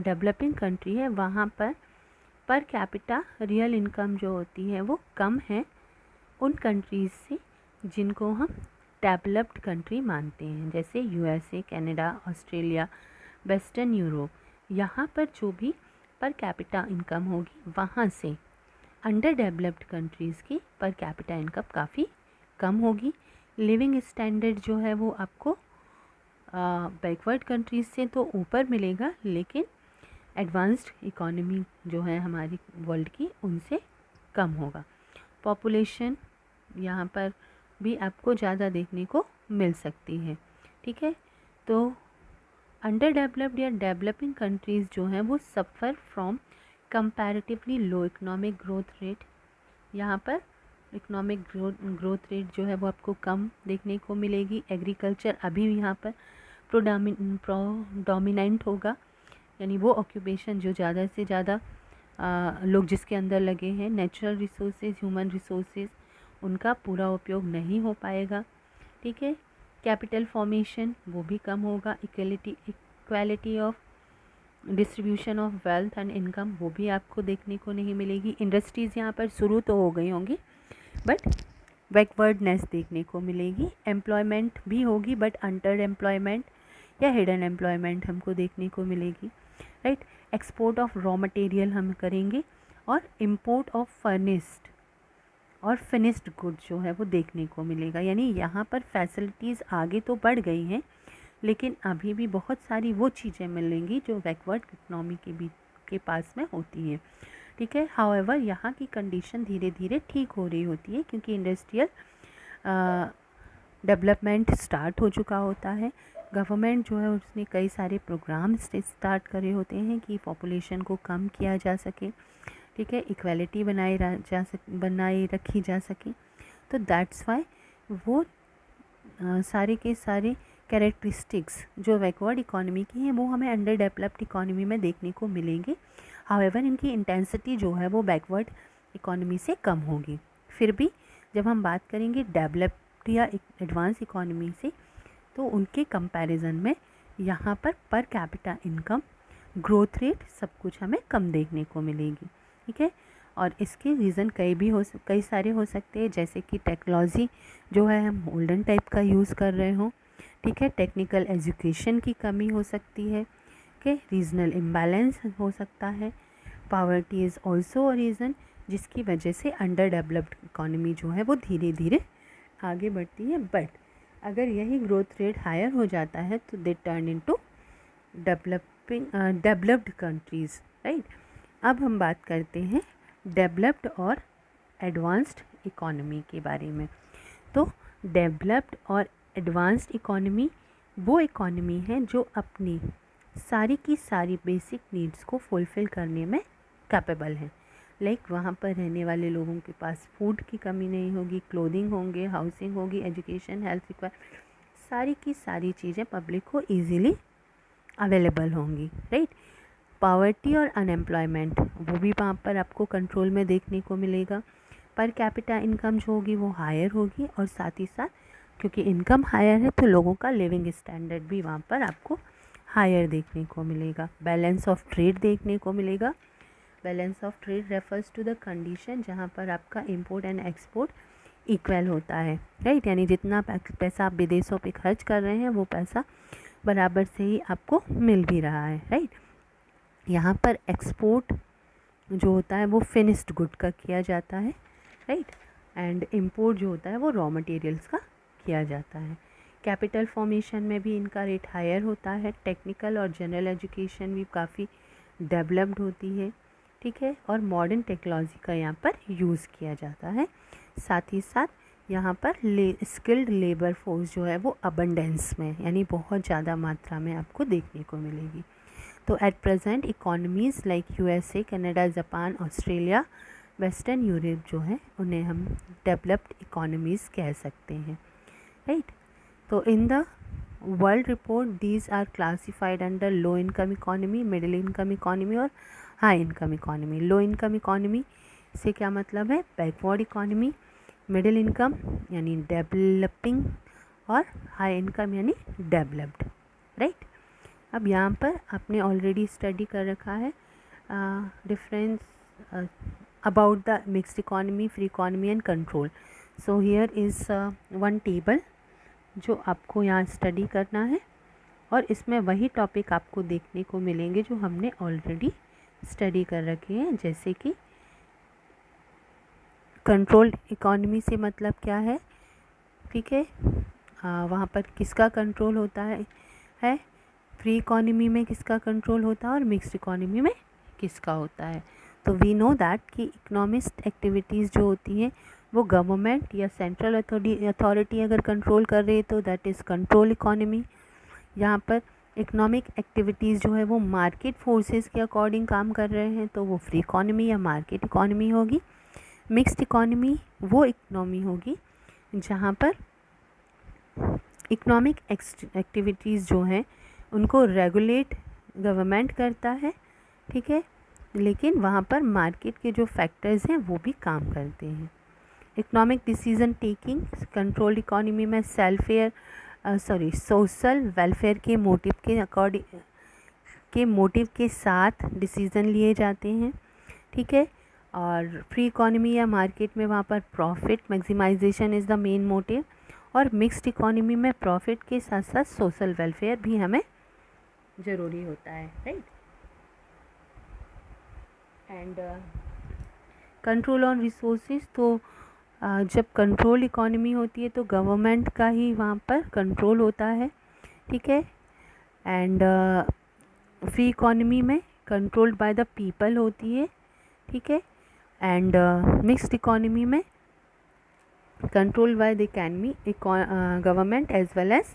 डेवलपिंग कंट्री है वहाँ पर कैपिटा रियल इनकम जो होती है वो कम है उन कंट्रीज़ से जिनको हम डेवलप्ड कंट्री मानते हैं, जैसे USA, Canada, Australia, western Europe. यहाँ पर जो भी पर कैपिटा इनकम होगी वहाँ से अंडर डेवलप्ड कंट्रीज़ की पर कैपिटा इनकम काफ़ी कम होगी। लिविंग स्टैंडर्ड जो है वो आपको बैकवर्ड कंट्रीज़ से तो ऊपर मिलेगा, लेकिन एडवांस्ड इकोनॉमी जो है हमारी वर्ल्ड की उनसे कम होगा। पॉपुलेशन यहाँ पर भी आपको ज़्यादा देखने को मिल सकती है, ठीक है। तो अंडर डेवलप्ड या डेवलपिंग कंट्रीज़ जो हैं वो suffer from comparatively low economic growth rate. यहाँ पर इकोनॉमिक ग्रोथ रेट जो है वो आपको कम देखने को मिलेगी। एग्रीकल्चर अभी भी यहाँ पर प्रोडोमिनेंट होगा, यानी वो ऑक्यूपेशन जो ज़्यादा से ज़्यादा लोग जिसके अंदर लगे हैं। नेचुरल रिसोर्सेज, ह्यूमन रिसोर्सेज उनका पूरा उपयोग नहीं हो पाएगा, ठीक है। कैपिटल फॉर्मेशन वो भी कम होगा। Equality of distribution of wealth and income वो भी आपको देखने को नहीं मिलेगी। इंडस्ट्रीज़ यहाँ पर शुरू तो हो गई होंगी बट बैकवर्डनेस देखने को मिलेगी। एम्प्लॉयमेंट भी होगी बट अंडर एम्प्लॉयमेंट या हिडन एम्प्लॉयमेंट हमको देखने को मिलेगी, right. Export of raw material हम करेंगे और इंपोर्ट ऑफ फर्निश्ड और फिनिश्ड गुड जो है वो देखने को मिलेगा। यानी यहाँ पर फैसिलिटीज़ आगे तो बढ़ गई हैं, लेकिन अभी भी बहुत सारी वो चीज़ें मिलेंगी जो बैकवर्ड इकनॉमी के पास में होती हैं, ठीक है। हाउएवर यहाँ की कंडीशन धीरे धीरे ठीक हो रही होती है क्योंकि इंडस्ट्रियल डेवलपमेंट स्टार्ट हो चुका होता है। गवर्नमेंट जो है उसने कई सारे प्रोग्राम स्टार्ट करे होते हैं कि पॉपुलेशन को कम किया जा सके, ठीक है, इक्वालिटी बनाए रखी जा सके। तो दैट्स वाई वो सारे के सारे कैरेक्टरिस्टिक्स जो बैकवर्ड इकोनॉमी की हैं वो हमें अंडर डेवलप्ड इकोनॉमी में देखने को मिलेंगे। हाउएवर इनकी इंटेंसिटी जो है वो बैकवर्ड इकोनॉमी से कम होगी। फिर भी जब हम बात करेंगे डेवलप्ड या एडवांस इकोनॉमी से, तो उनके कंपैरिजन में यहाँ per capita income, growth rate सब कुछ हमें कम देखने को मिलेगी। ठीक है, और इसके रीज़न कई सारे हो सकते हैं, जैसे कि टेक्नोलॉजी जो है हम ओल्डन टाइप का यूज़ कर रहे हों। ठीक है, टेक्निकल एजुकेशन की कमी हो सकती है। ओके, रीजनल इम्बैलेंस हो सकता है। Poverty is also a reason जिसकी वजह से अंडर डेवलप्ड इकोनॉमी जो है वो धीरे धीरे आगे बढ़ती है। बट अगर यही ग्रोथ रेट हायर हो जाता है तो they turn into developed countries, right. अब हम बात करते हैं डेवलप्ड और एडवांस्ड इकोनॉमी के बारे में। तो डेवलप्ड और एडवांस्ड इकोनॉमी वो इकोनॉमी है जो अपनी सारी की सारी बेसिक नीड्स को फुलफ़िल करने में कैपेबल है। लाइक वहाँ पर रहने वाले लोगों के पास फूड की कमी नहीं होगी, क्लोथिंग होंगे, हाउसिंग होगी, एजुकेशन, हेल्थ रिक्वायर, सारी की सारी चीज़ें पब्लिक को ईजीली अवेलेबल होंगी, राइट। पावर्टी और अनएम्प्लॉयमेंट वो भी वहाँ पर आपको कंट्रोल में देखने को मिलेगा। पर कैपिटा इनकम जो होगी वो हायर होगी, और साथ ही साथ क्योंकि इनकम हायर है तो लोगों का लिविंग स्टैंडर्ड भी वहाँ पर आपको हायर देखने को मिलेगा। बैलेंस ऑफ ट्रेड देखने को मिलेगा। Balance of trade refers to the condition जहाँ पर आपका इंपोर्ट एंड एक्सपोर्ट इक्वल होता है, राइट। यानी जितना पैसा आप विदेशों पे खर्च कर रहे हैं वो पैसा बराबर से ही आपको मिल भी रहा है, राइट। यहाँ पर एक्सपोर्ट जो होता है वो फिनिश्ड गुड का किया जाता है, राइट, एंड इम्पोर्ट जो होता है वो रॉ मटेरियल्स का किया जाता है। कैपिटल फॉर्मेशन में भी इनका रेट हायर होता है। टेक्निकल और जनरल एजुकेशन भी काफ़ी डेवलप्ड होती है, ठीक है, और मॉडर्न टेक्नोलॉजी का यहाँ पर यूज़ किया जाता है। साथ ही साथ यहाँ पर स्किल्ड लेबर फोर्स जो है वो अबंडेंस में यानी बहुत ज़्यादा मात्रा में आपको देखने को मिलेगी। तो at present economies like USA, Canada, Japan, Australia, western Europe जो है उन्हें हम डेवलप्ड इकोनॉमीज़ कह सकते हैं, राइट। तो in the world report these are classified under low income economy, middle income economy और high income economy. Low income economy से क्या मतलब है? बैकवर्ड इकोनॉमी, मिडिल इनकम यानी डेवलपिंग और हाई इनकम यानी डेवलप्ड, राइट। अब यहाँ पर आपने ऑलरेडी स्टडी कर रखा है difference about the mixed economy, free economy and control. So here is one table जो आपको यहाँ स्टडी करना है, और इसमें वही टॉपिक आपको देखने को मिलेंगे जो हमने ऑलरेडी स्टडी कर रखे हैं। जैसे कि कंट्रोल इकोनॉमी से मतलब क्या है, ठीक है, वहाँ पर किसका कंट्रोल होता है, फ्री इकोनॉमी में किसका कंट्रोल होता है और मिक्स्ड इकोनॉमी में किसका होता है। तो वी नो दैट कि इकोनॉमिस्ट एक्टिविटीज़ जो होती हैं वो गवर्नमेंट या सेंट्रल अथॉरिटी अगर कंट्रोल कर रही है तो दैट इज़ कंट्रोल इकोनॉमी। यहाँ पर इकोनॉमिक एक्टिविटीज़ जो है वो मार्केट फोर्सेस के अकॉर्डिंग काम कर रहे हैं तो वो फ्री इकोनॉमी या मार्केट इकोनॉमी होगी। मिक्स्ड इकोनॉमी वो इकोनॉमी होगी जहाँ पर इकोनॉमिक एक्टिविटीज़ जो हैं उनको रेगुलेट गवर्नमेंट करता है, ठीक है, लेकिन वहाँ पर मार्केट के जो फैक्टर्स हैं वो भी काम करते हैं। Economic decision taking control economy में सोशल वेलफेयर के मोटिव के साथ डिसीज़न लिए जाते हैं, ठीक है। और फ्री इकोनॉमी या मार्केट में वहाँ पर profit maximization is the main motive, और मिक्स्ड इकोनॉमी में प्रॉफिट के साथ साथ सोशल वेलफेयर भी हमें ज़रूरी होता है, right. And control on resources, तो जब कंट्रोल इकोनॉमी होती है तो गवर्नमेंट का ही वहाँ पर कंट्रोल होता है, ठीक है। एंड फ्री इकोनॉमी में कंट्रोल्ड बाय द पीपल होती है, ठीक है। एंड मिक्स्ड इकोनॉमी में control by the economy government as well as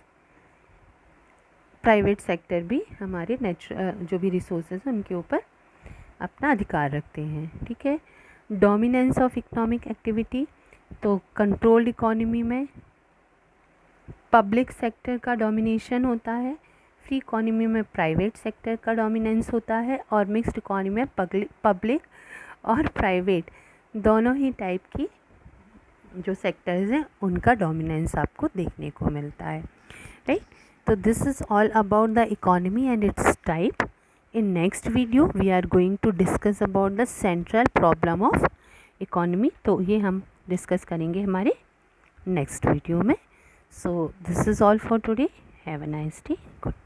private sector भी हमारे जो भी रिसोर्सेज हैं उनके ऊपर अपना अधिकार रखते हैं, ठीक है। डोमिनेंस ऑफ इकोनॉमिक एक्टिविटी, तो कंट्रोल्ड इकोनॉमी में पब्लिक सेक्टर का डोमिनेशन होता है, फ्री इकोनॉमी में प्राइवेट सेक्टर का डोमिनेंस होता है, और मिक्स्ड इकोनॉमी में पब्लिक और प्राइवेट दोनों ही टाइप की जो सेक्टर्स हैं उनका डोमिनेंस आपको देखने को मिलता है, राइट। तो this is all about the economy and its type. In next video we are going to discuss about the central problem of economy. तो ये हम डिस्कस करेंगे हमारे नेक्स्ट वीडियो में। So this is all for today. Have a nice day. Good.